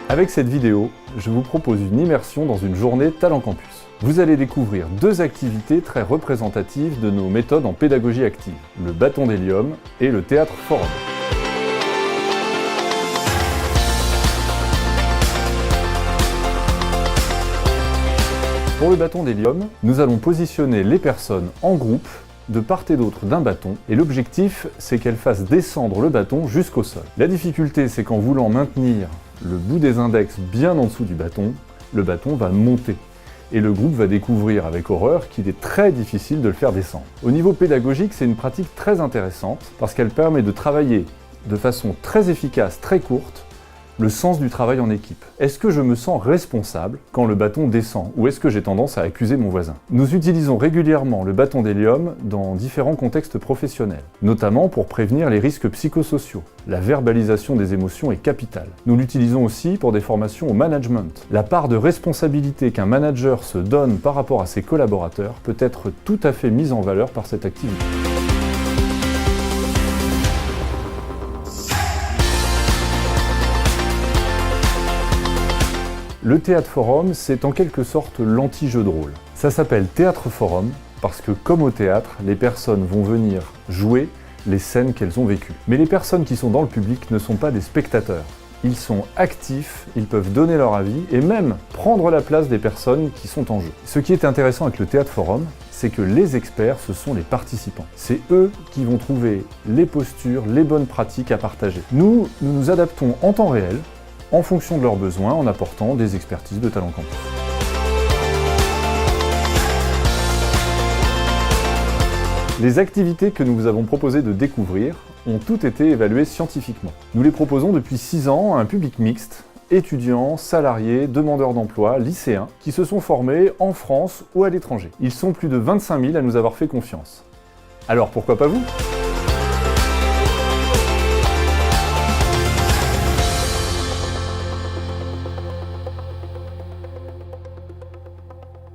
Avec cette vidéo, je vous propose une immersion dans une journée Talent Campus. Vous allez découvrir deux activités très représentatives de nos méthodes en pédagogie active, le bâton d'hélium et le théâtre forum. Pour le bâton d'hélium, nous allons positionner les personnes en groupe de part et d'autre d'un bâton, et l'objectif, c'est qu'elles fassent descendre le bâton jusqu'au sol. La difficulté, c'est qu'en voulant maintenir le bout des index bien en dessous du bâton, le bâton va monter. Et le groupe va découvrir avec horreur qu'il est très difficile de le faire descendre. Au niveau pédagogique, c'est une pratique très intéressante parce qu'elle permet de travailler de façon très efficace, très courte, le sens du travail en équipe. Est-ce que je me sens responsable quand le bâton descend ou est-ce que j'ai tendance à accuser mon voisin? Nous utilisons régulièrement le bâton d'hélium dans différents contextes professionnels, notamment pour prévenir les risques psychosociaux. La verbalisation des émotions est capitale. Nous l'utilisons aussi pour des formations au management. La part de responsabilité qu'un manager se donne par rapport à ses collaborateurs peut être tout à fait mise en valeur par cette activité. Le théâtre forum, c'est en quelque sorte l'anti-jeu de rôle. Ça s'appelle théâtre forum parce que, comme au théâtre, les personnes vont venir jouer les scènes qu'elles ont vécues. Mais les personnes qui sont dans le public ne sont pas des spectateurs. Ils sont actifs, ils peuvent donner leur avis et même prendre la place des personnes qui sont en jeu. Ce qui est intéressant avec le théâtre forum, c'est que les experts, ce sont les participants. C'est eux qui vont trouver les postures, les bonnes pratiques à partager. Nous nous adaptons en temps réel, en fonction de leurs besoins, en apportant des expertises de Talent Campus. Les activités que nous vous avons proposé de découvrir ont toutes été évaluées scientifiquement. Nous les proposons depuis 6 ans à un public mixte, étudiants, salariés, demandeurs d'emploi, lycéens, qui se sont formés en France ou à l'étranger. Ils sont plus de 25 000 à nous avoir fait confiance. Alors pourquoi pas vous ?